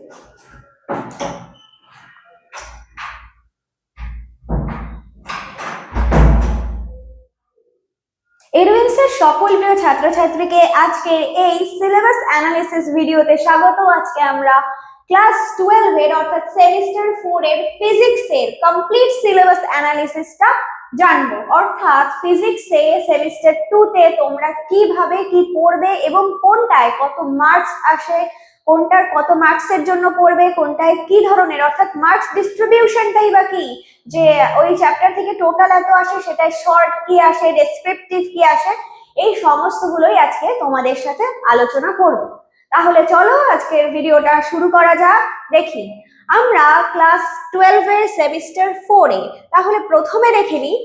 এডুইন্সের সকল প্রিয় ছাত্রছাত্রীকে আজকের এই সিলেবাস অ্যানালিসিস ভিডিওতে স্বাগত। আজকে আমরা ক্লাস 12 এর অর্থাৎ সেমিস্টার 4 এর ফিজিক্সের কমপ্লিট সিলেবাস অ্যানালিসিসটা জানবো। অর্থাৎ ফিজিক্সে সেমিস্টার 2 তে তোমরা কিভাবে কি পড়বে এবং কোনটায় কত মার্কস আসে, কোনটার কত মার্কসের জন্য পড়বে, কোনটায় কি ধরনের অর্থাৎ মার্কস ডিস্ট্রিবিউশনটাই বা কি, যে ওই চ্যাপ্টার থেকে টোটাল এত আসে সেটাই শর্ট কি আসে, ডেসক্রিপটিভ কি আসে, এই সমস্তগুলোই আজকে তোমাদের সাথে আলোচনা করব। তাহলে চলো আজকের ভিডিওটা শুরু করা যাক। দেখি আমরা ক্লাস 12 এর সেমিস্টার 4 এ তাহলে প্রথমে দেখে নিই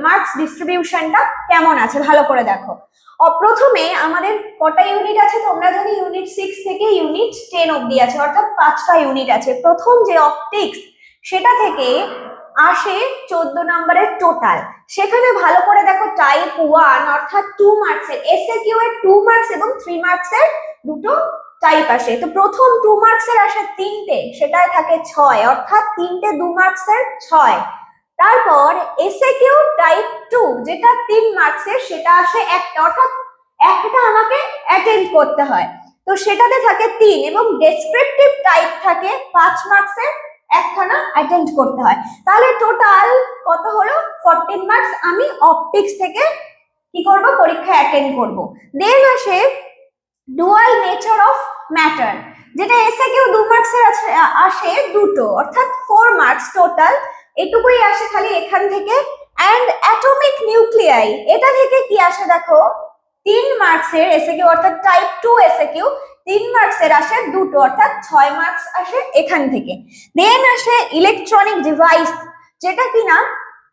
মার্কস ডিস্ট্রিবিউশনটা কেমন আছে। ভালো করে দেখো। প্রথমে আমাদের কটা ইউনিট আছে তোমরা জানি, ইউনিট 6 থেকে ইউনিট 10 অবধি আছে, অর্থাৎ 5টা ইউনিট আছে। প্রথম যে অপটিক্স সেটা থেকে আসে 14 নম্বরের টোটাল। সেখানে ভালো করে দেখো টাইপ 1 অর্থাৎ 2 মার্কসের এসএকিউ এর 2 মার্কস এবং 3 মার্কসের দুটো টাইপ আসে। তো প্রথম 2 মার্কসের আসে 3টে, সেটাই থাকে 6, অর্থাৎ 3টে 2 মার্কসের 6। তারপর এসএকিউ টাইপ 2 যেটা 3 মার্কসের সেটা আসে একটা, অর্থাৎ একটা আমাকে অ্যাটেন্ড করতে হয়, তো সেটাতে থাকে 3, এবং ডেসক্রিপটিভ টাইপ থাকে 5 মার্কসের, একখানা অ্যাটেন্ড করতে হয়। তাহলে টোটাল কত হলো? 14 মার্কস আমি অপটিক্স থেকে কি করব, পরীক্ষা অ্যাটেন্ড করব। দেন আসে ডুয়াল নেচার অফ ম্যাটার, যেটা এসএকিউ 2 মার্কসের আসে দুটো, অর্থাৎ 4 মার্কস টোটাল, এটুকুই আসে খালি এখান থেকে। অ্যান্ড অ্যাটমিক নিউক্লিয়াই, এটা থেকে কি আসে দেখো, 3 মার্কসের এসএকিউ অর্থাৎ টাইপ 2 এসএকিউ 3 মার্কসের আসে দুটো, অর্থাৎ 6 মার্কস আসে এখান থেকে। দেন আসে ইলেকট্রনিক ডিভাইস, যেটা কিনা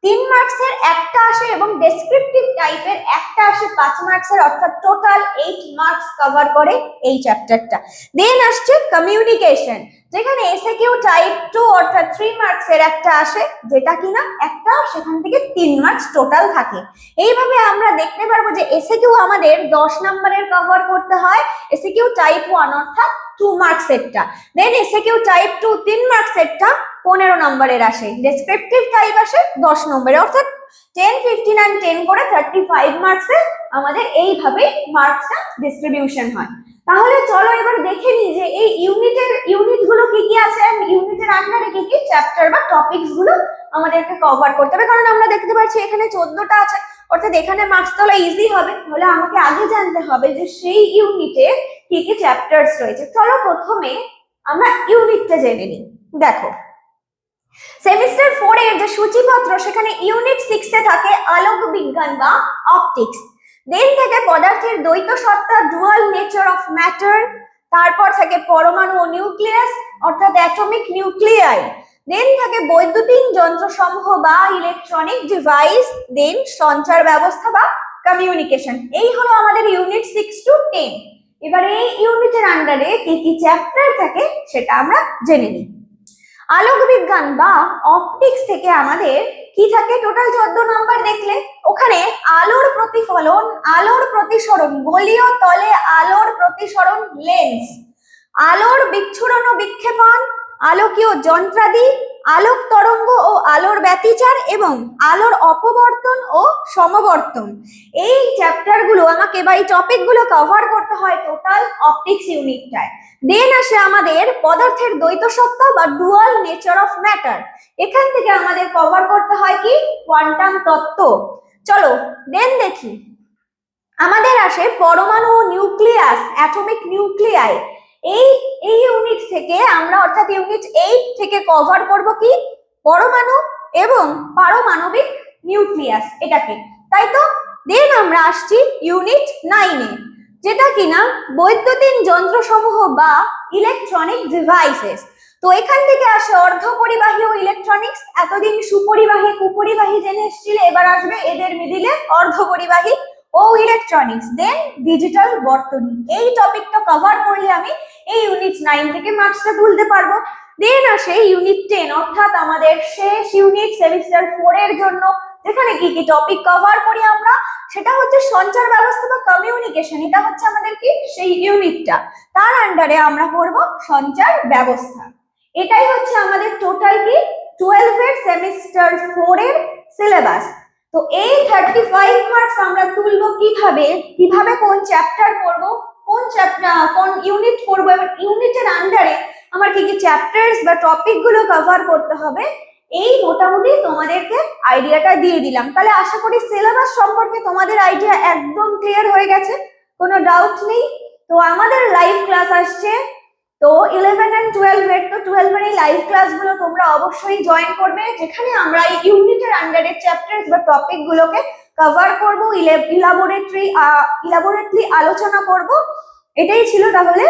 3 মার্কসের একটা আসে এবং ডেসক্রিপটিভ টাইপের একটা আসে 5 মার্কসের, অর্থাৎ টোটাল 8 মার্কস কভার করে এই চ্যাপ্টারটা। দেন আসছে কমিউনিকেশন, যেখানে এসএকিউ টাইপ 2 অর্থাৎ 3 মার্কসের একটা আসে, যেটা কিনা একটা, সেখান থেকে 3 মার্কস টোটাল থাকে। এইভাবে আমরা দেখতে পারবো যে এসএকিউ আমাদের 10 নম্বরের কভার করতে হয়, এসএকিউ টাইপ 1 অর্থাৎ 2 মার্কসেরটা। দেন এসএকিউ টাইপ 2 3 মার্কসেরটা 15 নম্বরের আসে, ডেসক্রিপটিভ টাইপ আসে 10 নম্বরে, অর্থাৎ 10 15 and 10 করে 35 মার্কসে আমাদের এইভাবে মার্কসটা ডিস্ট্রিবিউশন হয়। তাহলে চলো এবার দেখে নিই যে এই ইউনিটগুলো কি কি আছে, ইউনিটের আন্ডারে কি কি চ্যাপ্টার বা টপিকস গুলো আমাদেরকে কভার করতে হবে। কারণ আমরা দেখতে পাচ্ছি এখানে 14টা আছে, অর্থাৎ এখানে মার্কস তোলা ইজি হবে। তাহলে আমাকে আগে জানতে হবে যে সেই ইউনিটে কি কি চ্যাপ্টারস রয়েছে। চলো প্রথমে আমরা ইউনিটটা জেনে নিই। দেখো সেমিস্টার 4 এর যে সূচিপত্র, সেখানে ইউনিট 6 এ থাকে আলোক বিজ্ঞান বা অপটিক্স। দেন থেকে পদার্থের দ্বৈত সত্তা ডুয়াল নেচার অফ ম্যাটার, তারপর থাকে পরমাণু ও নিউক্লিয়াস অর্থাৎ অ্যাটমিক নিউক্লিয়াই, দেন থাকে বৈদ্যুতিন যন্ত্রসমূহ বা ইলেকট্রনিক ডিভাইস, দেন সঞ্চার ব্যবস্থা বা কমিউনিকেশন। এই হলো আমাদের ইউনিট 6 to 10। এবারে এই ইউনিটের আন্ডারে কি কি চ্যাপ্টার থাকে সেটা আমরা জেনে নিই। আলোক বিজ্ঞান বা অপটিক্স থেকে আমাদের কি থাকে, টোটাল 14 নাম্বার দেখলে ওখানে আলোর প্রতিফলন, আলোর প্রতিসরণ, গোলীয় তলে আলোর প্রতিসরণ লেন্স, আলোর বিচ্ছুরণ ও বিক্ষেপণ, আলোকীয় যন্ত্রাদি, আলোক তরঙ্গ ও আলোর ব্যতিচার এবং আলোর অপবর্তন ও সমবর্তন। এই চ্যাপ্টারগুলো আমাকে বা এই টপিকগুলো কভার করতে হয় টোটাল অপটিক্স ইউনিটটায়। দেন আসে আমাদের পদার্থের দ্বৈত সত্তা বা ডুয়াল নেচার অফ ম্যাটার, এখান থেকে আমাদের কভার করতে হয় কি, কোয়ান্টাম তত্ত্ব। চলো দেন দেখি আমাদের আসে পরমাণু ও নিউক্লিয়াস, অ্যাটমিক নিউক্লিয়াই। এই ইউনিট থেকে আমরা অর্থাৎ ইউনিট 8 থেকে কভার করব কি, পরমাণু এবং পারমাণবিক নিউক্লিয়াস এটাকে, তাই তো। দেন আমরা আসছি ইউনিট 9 এ, যেটা কিনা বৈদ্যুতিন যন্ত্রসমূহ বা ইলেকট্রনিক ডিভাইসেস। তো এখান থেকে আসে অর্ধপরিবাহী ও ইলেকট্রনিক্স। এতদিন সুপরিবাহী কুপরিবাহী জেনে এসেছিলে, এবার আসবে এদের মিডিলে অর্ধপরিবাহী ও ইলেকট্রনিক্স, দেন ডিজিটাল বর্তনী। এই টপিকটা কভার করলে আমি এই ইউনিট 9 থেকে মার্কসটা তুলতে পারবো। দেন আসে ইউনিট 10 অর্থাৎ আমাদের শেষ ইউনিট সেমিস্টার 4 এর জন্য যেখানে কি কি টপিক কভার করি আমরা, সেটা হচ্ছে সঞ্চার ব্যবস্থা বা কমিউনিকেশন। এটা হচ্ছে আমাদের কি সেই ইউনিটটা, তার আন্ডারে আমরা পড়বো সঞ্চার ব্যবস্থা। এটাই হচ্ছে আমাদের টোটাল কি 12 এর সেমিস্টার 4 এর সিলেবাস। তো এই 35 মার্কস আমরা তুলবো কিভাবে, কিভাবে কোন চ্যাপ্টার পড়বো, কোন চ্যাপ্টার কোন ইউনিট পড়বো, এবং ইউনিটের আন্ডারে আমার কি কি চ্যাপ্টার্স বা টপিক গুলো কভার করতে হবে, এই মোটামুটি তোমাদেরকে আইডিয়াটা দিয়ে দিলাম। তাহলে আশা করি সিলেবাস সম্পর্কে তোমাদের আইডিয়া একদম ক্লিয়ার হয়ে গেছে, কোনো ডাউট নেই। তো আমাদের লাইভ ক্লাস আসছে, তো 11 এন্ড 12 এর, তো 12 এর এই লাইভ ক্লাসগুলো তোমরা অবশ্যই জয়েন করবে, যেখানে আমরা এই ইউনিটের আন্ডারে চ্যাপ্টার্স বা টপিক গুলোকে কভার করব, ইলাবোরেটলি আলোচনা করব। এটাই ছিল তাহলে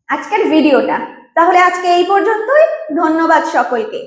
আজকের ভিডিওটা। তাহলে আজকে এই পর্যন্তই, ধন্যবাদ সকলকে।